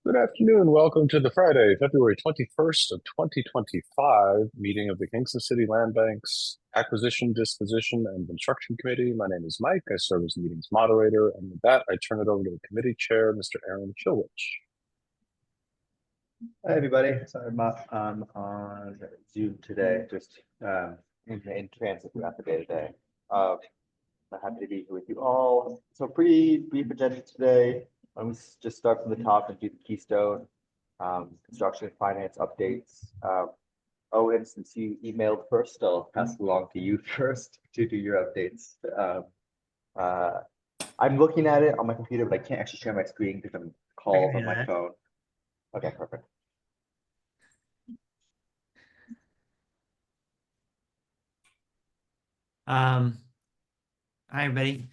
Good afternoon. Welcome to the Friday, February 21st of 2025 meeting of the Kingston City Land Bank's Acquisition, Disposition, and Construction Committee. My name is Mike. I serve as the meeting's moderator. And with that, I turn it over to the committee chair, Mr. Aaron Chilwich. Hi, everybody. Sorry, I'm not on Zoom today, just in transit throughout the day today. I'm happy to be here with you all. So pretty brief agenda today. Let me just start from the top and do the keystone, construction and finance updates. Owen, since you emailed first, I'll pass it along to you first to do your updates. Uh, I'm looking at it on my computer, but I can't actually share my screen because I'm calls on my phone. Okay, perfect. Hi everybody.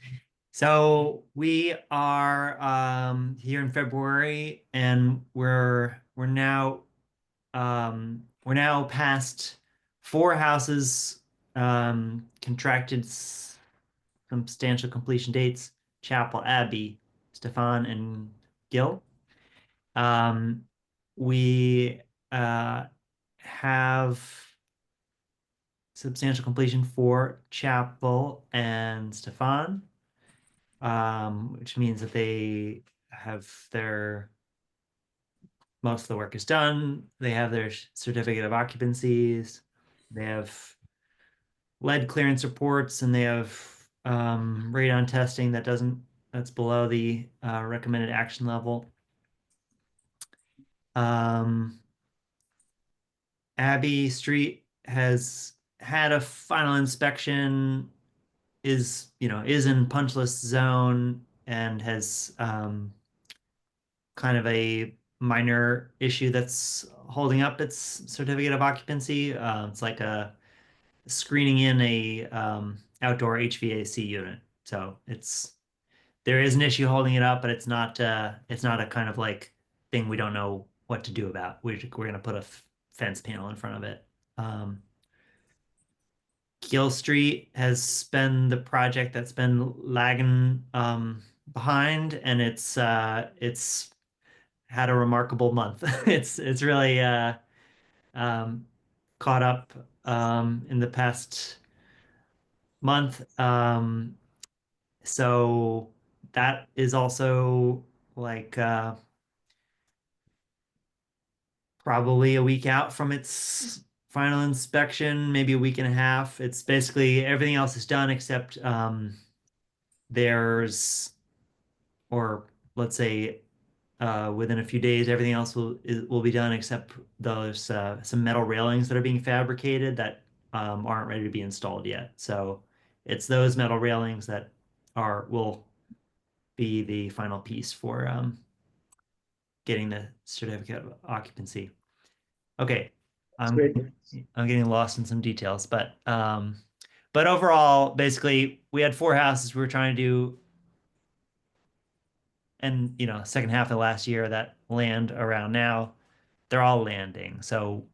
So we are here in February, and we're now past 4 houses contracted substantial completion dates: Chapel, Abbey, Stefan, and Gill. We have substantial completion for Chapel and Stefan, which means that they have most of the work is done. They have their certificate of occupancies. They have lead clearance reports, and they have radon testing that's below the recommended action level. Abbey Street has had a final inspection, is in punch list zone, and has kind of a minor issue that's holding up its certificate of occupancy. It's like a screening in a outdoor HVAC unit. So there is an issue holding it up, but it's not a kind of like thing we don't know what to do about. We're gonna put a fence panel in front of it. Gill Street has been the project that's been lagging behind, and it's had a remarkable month. It's really caught up in the past month. So that is also like probably a week out from its final inspection, maybe a week and a half. It's basically everything else is done except there's, or let's say within a few days, everything else will be done except those some metal railings that are being fabricated that aren't ready to be installed yet. So it's those metal railings that will be the final piece for getting the certificate of occupancy. Okay, I'm getting lost in some details, but overall, basically, we had 4 houses we were trying to do, and second half of last year that land around now, they're all landing. So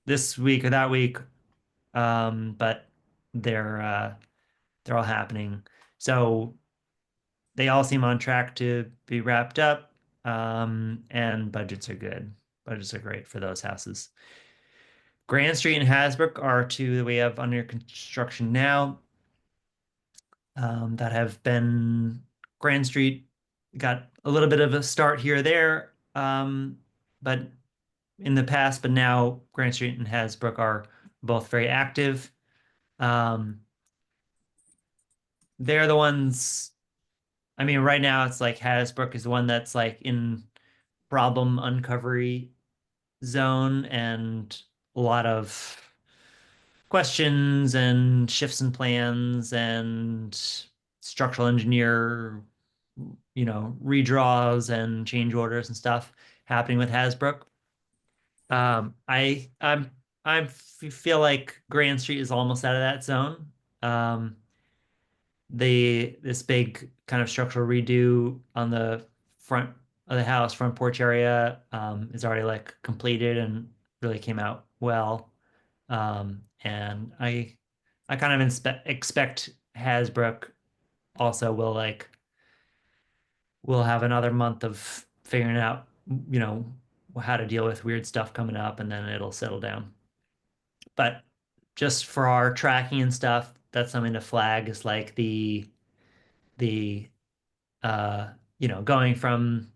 this week or that week, but they're all happening. So they all seem on track to be wrapped up, and budgets are good. Budgets are great for those houses. Grand Street and Hasbrook are 2 that we have under construction now, that have been. Grand Street got a little bit of a start here or there, but in the past, but now Grand Street and Hasbrook are both very active. They're the ones. I mean, right now it's like Hasbrook is the one that's like in problem uncovery zone, and a lot of questions and shifts in plans and structural engineer, redraws and change orders and stuff happening with Hasbrook. I feel like Grand Street is almost out of that zone. This big kind of structural redo on the front of the house, front porch area, is already like completed and really came out well. And I kind of expect Hasbrook also will have another month of figuring out, you know, how to deal with weird stuff coming up, and then it'll settle down. But just for our tracking and stuff, that's something to flag is like the uh going from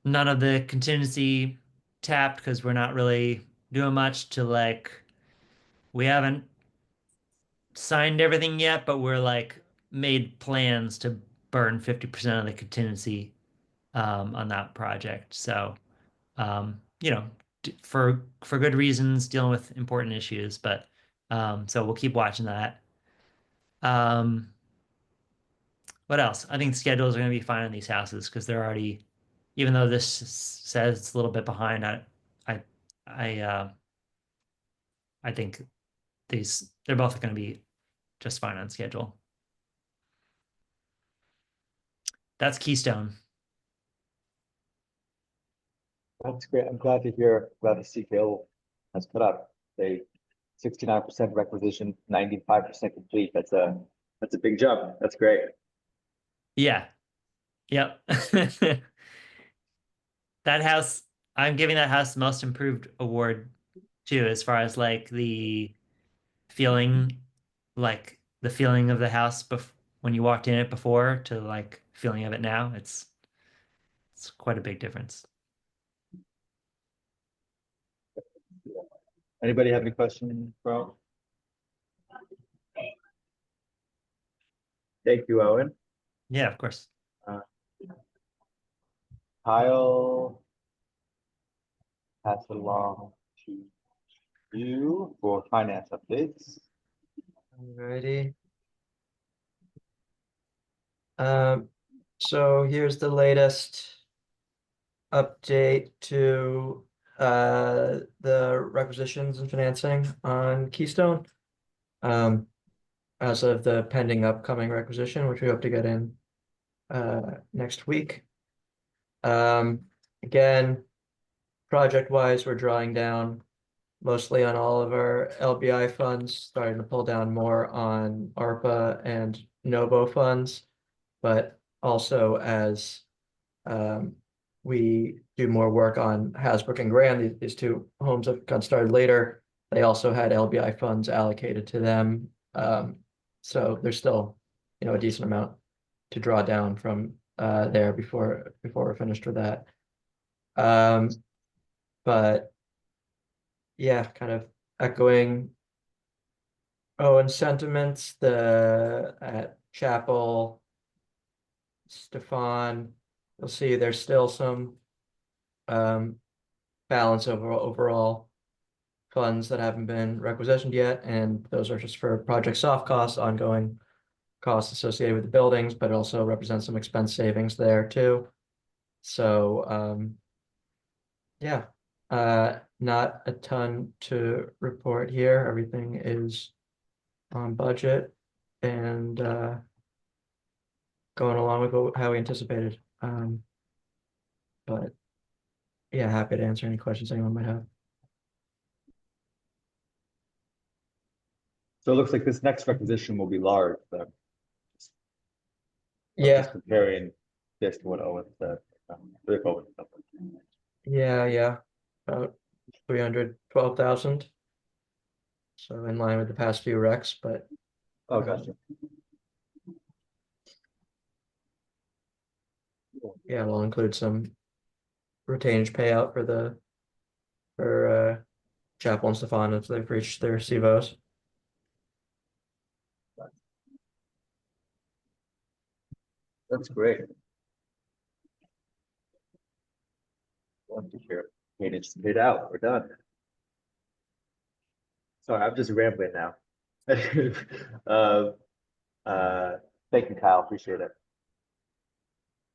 none of the contingency tapped because we're not really doing much to like we haven't signed everything yet, but we're like made plans to burn 50% of the contingency on that project. So for good reasons, dealing with important issues, but so we'll keep watching that. Um, what else? I think schedules are going to be fine on these houses because they're already, even though this says it's a little bit behind, I, I, uh, I think they're both going to be just fine on schedule. That's Keystone. That's great. I'm glad to hear, glad to see Hill has put up a 69% requisition, 95% complete. That's a big jump. That's great. Yeah. Yep. That house, I'm giving that house the most improved award too, as far as feeling, like the feeling of the house when you walked in it before to like feeling of it now. It's quite a big difference. Anybody have any questions, bro? Thank you, Owen. Yeah, of course. Kyle, pass it along to you for finance updates. Alrighty. So here's the latest update to the requisitions and financing on Keystone. As of the pending upcoming requisition, which we hope to get in next week. Again, project-wise, we're drawing down mostly on all of our LBI funds, starting to pull down more on ARPA and NOVO funds. But also as we do more work on Hasbrook and Graham, these two homes that got started later, they also had LBI funds allocated to them. So there's still, a decent amount to draw down from there before we're finished with that. But yeah, kind of echoing Owen's sentiments, at Chapel, Stefan, you'll see there's still some balance overall funds that haven't been requisitioned yet, and those are just for project soft costs, ongoing costs associated with the buildings, but it also represents some expense savings there too. So yeah, not a ton to report here. Everything is on budget and going along with how we anticipated. But yeah, happy to answer any questions anyone might have. So it looks like this next requisition will be large, but Yeah, just comparing this to what Owen said. With Owen. yeah, about 312,000. So in line with the past few recs, but Oh, gotcha. yeah, we'll include some retainage payout for Chapel and Stefan if they've reached their CVOs. That's great. Love to hear. Okay, it's paid out. We're done. Sorry, I'm just rambling now. Thank you, Kyle. Appreciate it.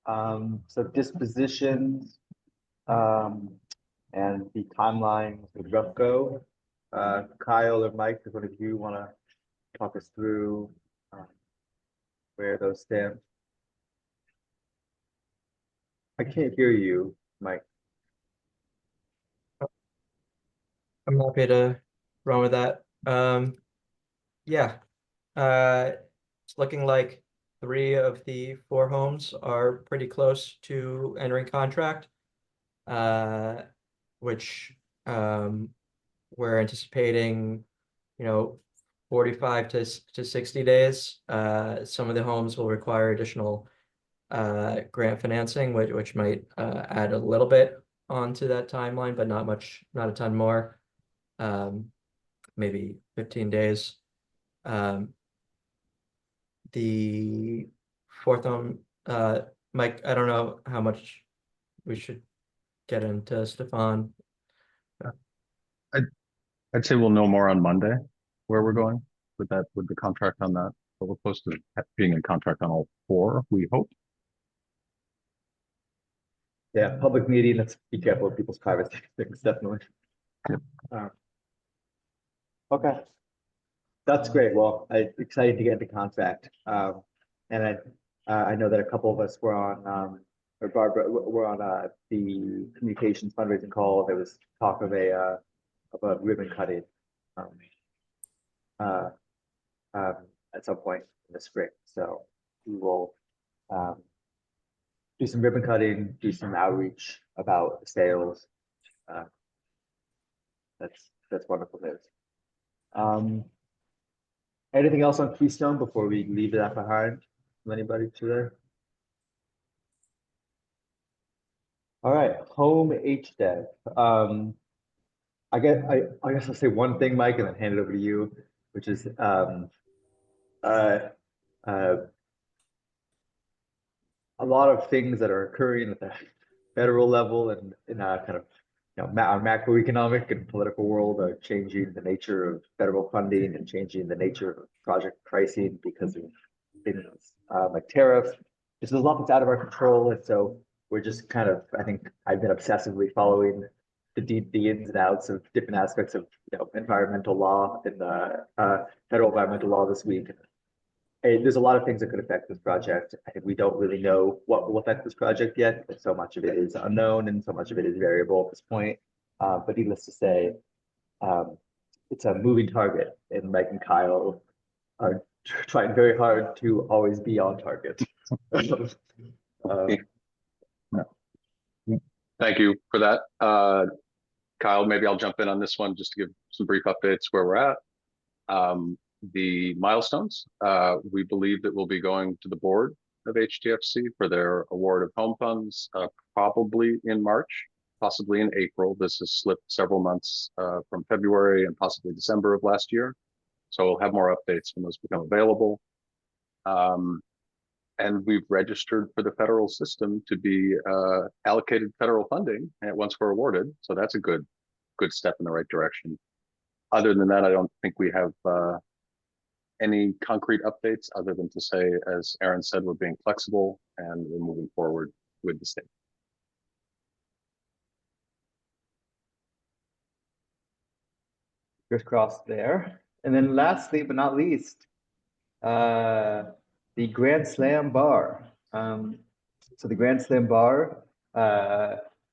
So dispositions, and the timeline with Repco. Kyle or Mike, if one of you want to talk us through where those stand. I can't hear you, Mike. I'm happy to run with that. Yeah, it's looking like 3 of the 4 homes are pretty close to entering contract, which we're anticipating, 45 to 60 days. Some of the homes will require additional grant financing, which might add a little bit onto that timeline, but not much, not a ton more. Maybe 15 days. The 4th home, Mike, I don't know how much we should get into, Stefan. I'd say we'll know more on Monday where we're going with that, with the contract on that. But we're close to being in contract on all 4, we hope. Yeah, public meeting, let's be careful of people's private things, definitely. Yep. Okay. That's great. Well, excited to get into contract. And I know that a couple of us were on, or Barbara, were on the communications fundraising call. There was talk of a ribbon cutting at some point in the spring. So we will do some ribbon cutting, do some outreach about the sales. That's wonderful news. Anything else on Keystone before we leave that behind from anybody today? All right, home HDev. I guess I'll say one thing, Mike, and then hand it over to you, which is a lot of things that are occurring at the federal level and in a kind of our macroeconomic and political world are changing the nature of federal funding and changing the nature of project pricing because of things like tariffs. There's a lot that's out of our control, and so we're just kind of, I think I've been obsessively following the ins and outs of different aspects of environmental law and federal environmental law this week. And there's a lot of things that could affect this project. I think we don't really know what will affect this project yet. So much of it is unknown and so much of it is variable at this point. But needless to say, it's a moving target, and Mike and Kyle are trying very hard to always be on target. Thank you for that. Kyle, maybe I'll jump in on this one just to give some brief updates where we're at. The milestones, we believe that we'll be going to the board of HTFC for their award of home funds, probably in March, possibly in April. This has slipped several months from February and possibly December of last year. So we'll have more updates when those become available. And we've registered for the federal system to be allocated federal funding once we're awarded. So that's a good step in the right direction. Other than that, I don't think we have any concrete updates other than to say, as Aaron said, we're being flexible and we're moving forward with the state. Fingers crossed there. And then lastly, but not least, the Grand Slam Bar. So the Grand Slam Bar,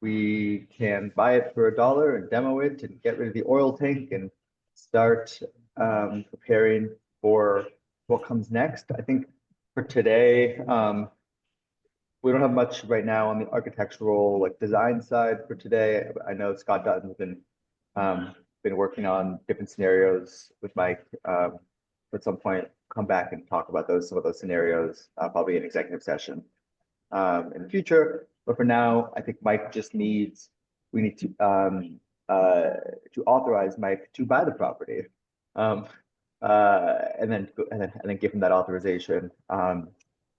we can buy it for $1 and demo it and get rid of the oil tank and start preparing for what comes next. I think for today, we don't have much right now on the architectural design side for today. I know Scott Dutton's been working on different scenarios with Mike. At some point, come back and talk about some of those scenarios, probably in executive session in the future. But for now, I think Mike we need to authorize Mike to buy the property, and then give him that authorization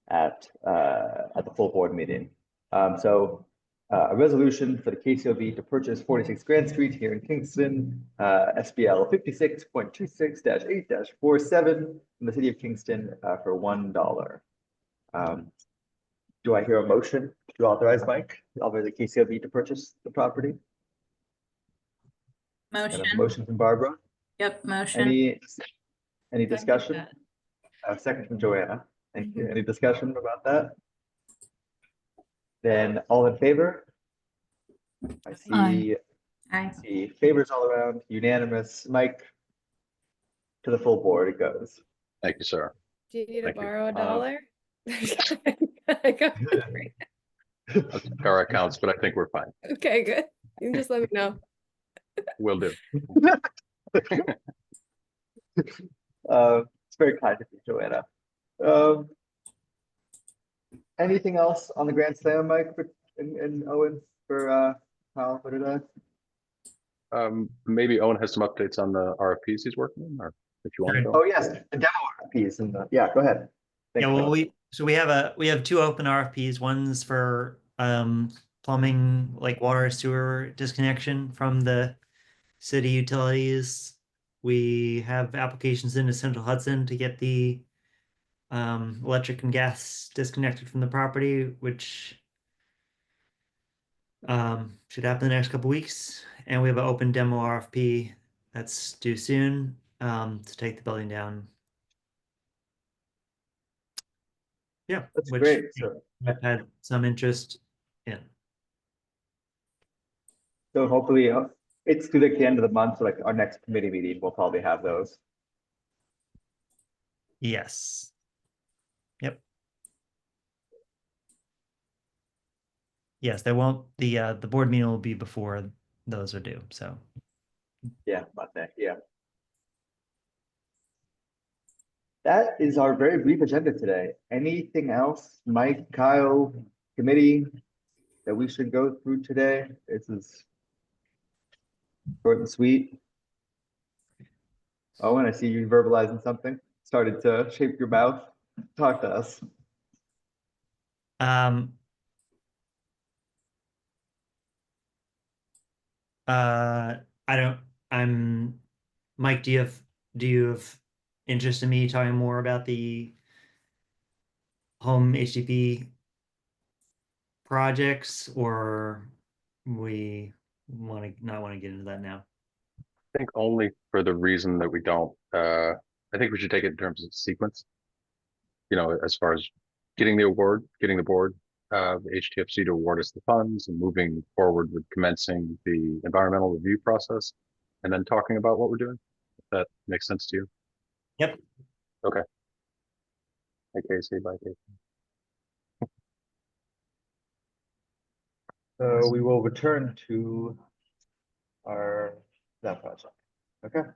at the full board meeting. So a resolution for the KCLB to purchase 46 Grand Street here in Kingston, SBL 56.26-8-47 from the city of Kingston for $1. Do I hear a motion to authorize Mike, authorize the KCLB to purchase the property? Motion. And a motion from Barbara. Yep, motion. Any discussion? Second from Joanna. Thank you. Any discussion about that? Then all in favor? I see. Aye. See favors all around, unanimous. Mike, to the full board it goes. Thank you, sir. Do you need to Thank you. borrow $1? I got it. I'll check our accounts, but I think we're fine. Okay, good. You can just let me know. Will do. It's very kind of you, Joanna. Um, anything else on the Grand Slam, Mike, and Owen for Kyle for today? Maybe Owen has some updates on the RFPs he's working on, or if you want to go. Oh, yes, the demo RFPs and yeah, go ahead. Yeah, Thanks, well, Kyle. we have two open RFPs. One's for plumbing, like water sewer disconnection from the city utilities. We have applications into Central Hudson to get the electric and gas disconnected from the property, which should happen the next couple weeks. And we have an open demo RFP that's due soon to take the building down. Yeah, That's which great. So, I've had some interest in. so hopefully it's to like the end of the month, so like our next committee meeting, we'll probably have those. Yes. Yep. Yes, there won't the board meeting will be before those are due. So Yeah, Monday, yeah. That is our very brief agenda today. Anything else, Mike, Kyle, committee, that we should go through today? This is short and sweet. Owen, I see you verbalizing something. Started to shape your mouth. Talk to us. um I don't I'm Mike, do you have interest in me talking more about the home HDP projects, or we not want to get into that now? I think only for the reason that we don't, I think we should take it in terms of sequence. You know, as far as getting the award, getting the board, the HTFC to award us the funds and moving forward with commencing the environmental review process and then talking about what we're doing. If that makes sense to you. Yep. Okay. Okay, say bye. So we will return to that project. Okay.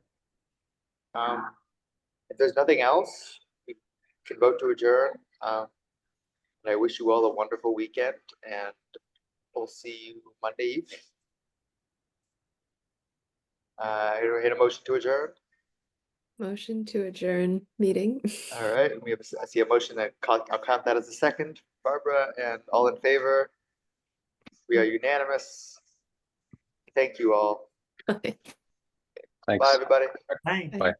If there's nothing else, we can vote to adjourn. And I wish you all a wonderful weekend, and we'll see you Monday evening. Hit a motion to adjourn. Motion to adjourn meeting. All right, I see a motion I'll count that as a second. Barbara, and all in favor? We are unanimous. Thank you all. Okay. Thanks. Bye, everybody. Hi. Bye.